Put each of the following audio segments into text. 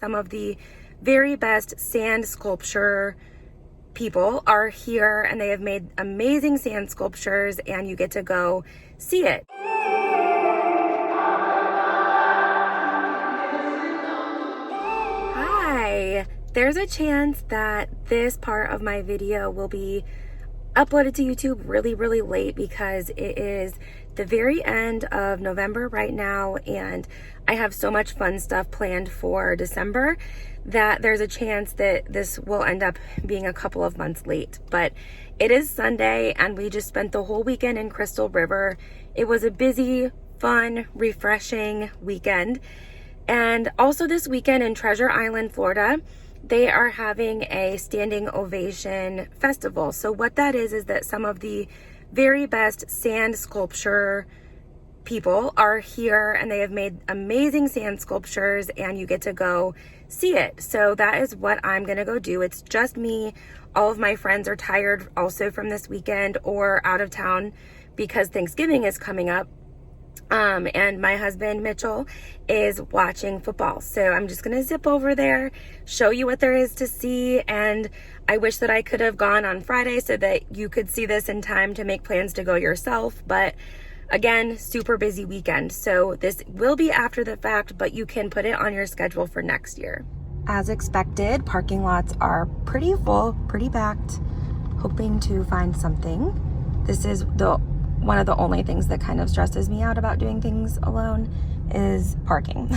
Some of the very best sand sculpture people are here, and they have made amazing sand sculptures, and you get to go see it. Hi, there's a chance that this part of my video will be uploaded to YouTube really late because it is the very end of November right now, and I have so much fun stuff planned for December that there's a chance that this will end up being a couple of months late. But it is Sunday and we just spent the whole weekend in Crystal River. It was a busy, fun, refreshing weekend. And also this weekend in Treasure Island, Florida, they are having a Standing Ovation festival. So what that is that some of the very best sand sculpture people are here, and they have made amazing sand sculptures, and you get to go see it. So that is what I'm gonna go do. It's just me. All of my friends are tired also from this weekend or out of town because Thanksgiving is coming up. And my husband Mitchell is watching football. So I'm just gonna zip over there, show you what there is to see. And I wish that I could have gone on Friday so that you could see this in time to make plans to go yourself. But again, super busy weekend. So this will be after the fact, but you can put it on your schedule for next year. As expected, parking lots are pretty full, pretty packed, hoping to find something. This is one of the only things that kind of stresses me out about doing things alone is parking.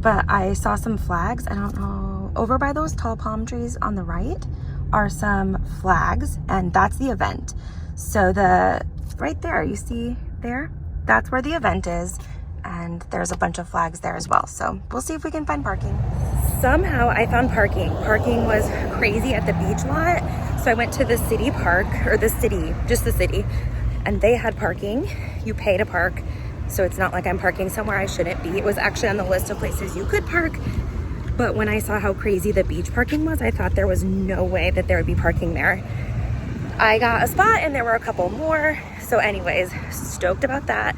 But I saw some flags. I don't know, over by those tall palm trees on the right are some flags, and that's the event. So right there, you see there, that's where the event is, and there's a bunch of flags there as well. So we'll see if we can find parking. Somehow I found parking. Parking was crazy at the beach lot. So I went to the city park, or just the city, and they had parking. You pay to park, so it's not like I'm parking somewhere I shouldn't be. It was actually on the list of places you could park, but when I saw how crazy the beach parking was, I thought there was no way that there would be parking there. I got a spot and there were a couple more. So anyways, stoked about that.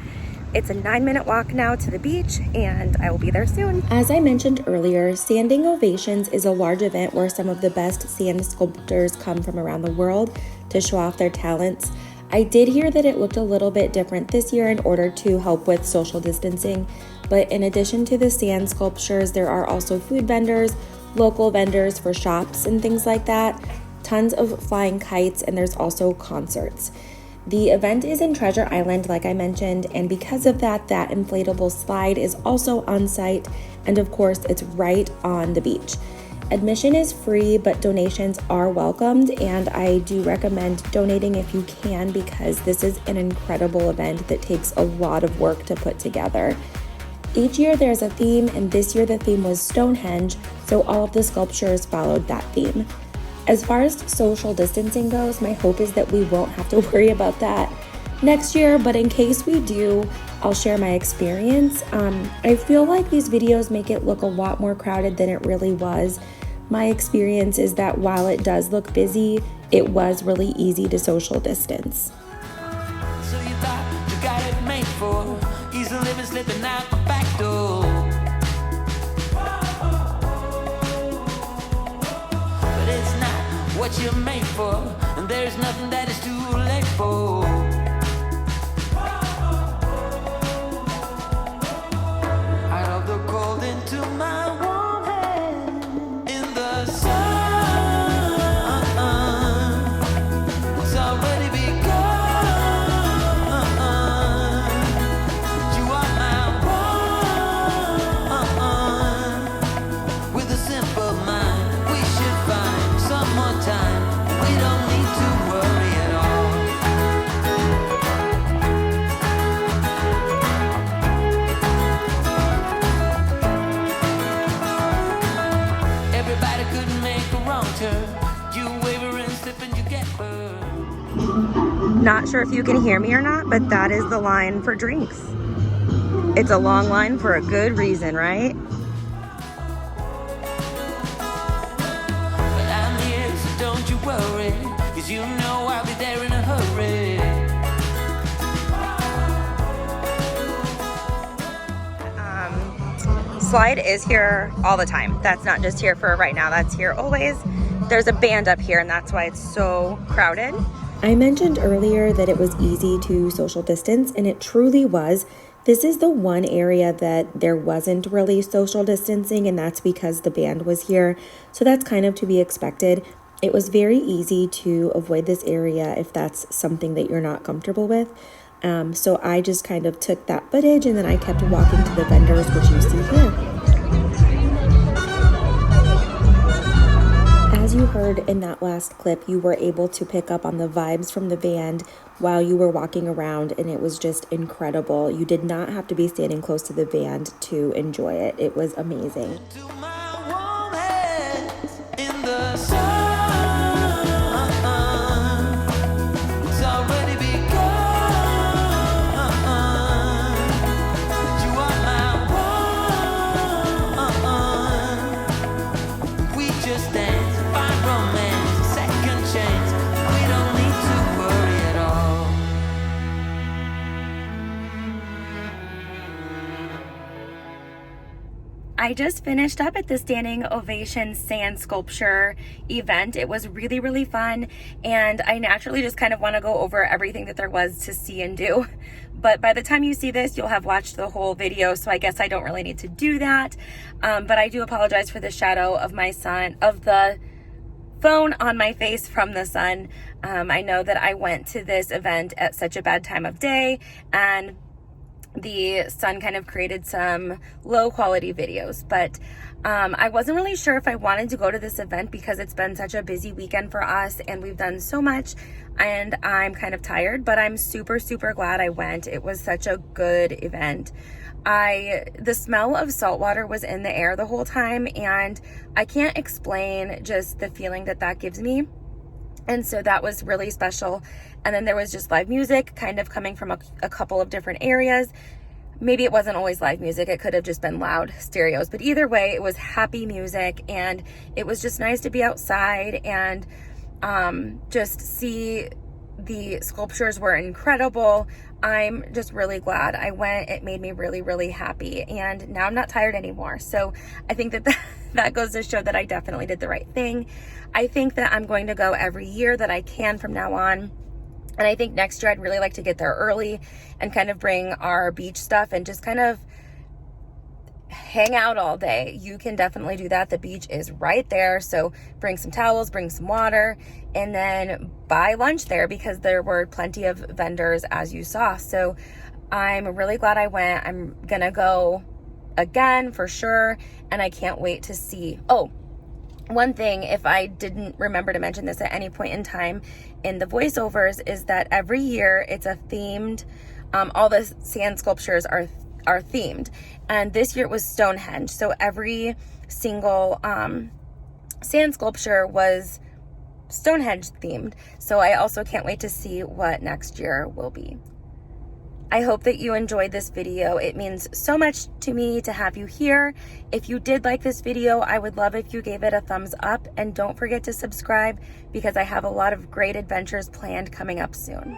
It's a 9-minute walk now to the beach, and I will be there soon. As I mentioned earlier, Sanding Ovations is a large event where some of the best sand sculptors come from around the world to show off their talents. I did hear that it looked a little bit different this year in order to help with social distancing, but in addition to the sand sculptures, there are also food vendors, local vendors for shops and things like that, tons of flying kites, and there's also concerts. The event is in Treasure Island, like I mentioned, and because of that, that inflatable slide is also on site, and of course, it's right on the beach. Admission is free, but donations are welcomed, and I do recommend donating if you can because this is an incredible event that takes a lot of work to put together. Each year there's a theme, and this year the theme was Stonehenge, so all of the sculptures followed that theme. As far as social distancing goes, my hope is that we won't have to worry about that next year, but in case we do, I'll share my experience. I feel like these videos make it look a lot more crowded than it really was. My experience is that while it does look busy, it was really easy to social distance. So you thought you got it made for easy living, slipping out the back door. But it's not what you're made for, and there's nothing that is too late for. Out of the cold into my warm hand, in the sun, it's already begun. You are my one. With a simple mind, we should find some more time. We don't need to worry at all. Everybody couldn't make a wrong turn. You waver and slip and you get burned. Not sure if you can hear me or not, but that is the line for drinks. It's a long line for a good reason, right? But I'm here, so don't you worry, 'cause you know I'll be there in a hurry. slide is here all the time. That's not just here for right now, that's here always. There's a band up here and that's why it's so crowded. I mentioned earlier that it was easy to social distance, and it truly was. This is the one area that there wasn't really social distancing, and that's because the band was here. So that's kind of to be expected. It was very easy to avoid this area if that's something that you're not comfortable with. So I just kind of took that footage and then I kept walking to the vendors, which you see here. As you heard in that last clip, you were able to pick up on the vibes from the band while you were walking around, and it was just incredible. You did not have to be standing close to the band to enjoy it. It was amazing. To my warm hands in the sun. It's already begun. You are my one. We just dance, find romance, second chance. We don't need to worry at all. I just finished up at the Standing Ovations sand sculpture event. It was really, really fun, and I naturally just kind of want to go over everything that there was to see and do. But by the time you see this, you'll have watched the whole video, so I guess I don't really need to do that. But I do apologize for the shadow of my sun, of the phone on my face from the sun. I know that I went to this event at such a bad time of day, and the sun kind of created some low quality videos, but I wasn't really sure if I wanted to go to this event because it's been such a busy weekend for us and we've done so much, and I'm kind of tired, but I'm super, super glad I went. It was such a good event. The smell of salt water was in the air the whole time, and I can't explain just the feeling that that gives me. And so that was really special. And then there was just live music kind of coming from a couple of different areas. Maybe it wasn't always live music. It could have just been loud stereos. But either way, it was happy music. And it was just nice to be outside and just see the sculptures were incredible. I'm just really glad I went. It made me really, really happy. And now I'm not tired anymore. So I think that goes to show that I definitely did the right thing. I think that I'm going to go every year that I can from now on. And I think next year I'd really like to get there early and kind of bring our beach stuff and just kind of hang out all day. You can definitely do that. The beach is right there. So bring some towels, bring some water, and then buy lunch there because there were plenty of vendors, as you saw. So I'm really glad I went. I'm going to go again for sure. And I can't wait to see. Oh, one thing, if I didn't remember to mention this at any point in time in the voiceovers, is that every year it's a themed, all the sand sculptures are themed. And this year it was Stonehenge. So every single sand sculpture was Stonehenge themed. So I also can't wait to see what next year will be. I hope that you enjoyed this video. It means so much to me to have you here. If you did like this video, I would love if you gave it a thumbs up, and don't forget to subscribe because I have a lot of great adventures planned coming up soon.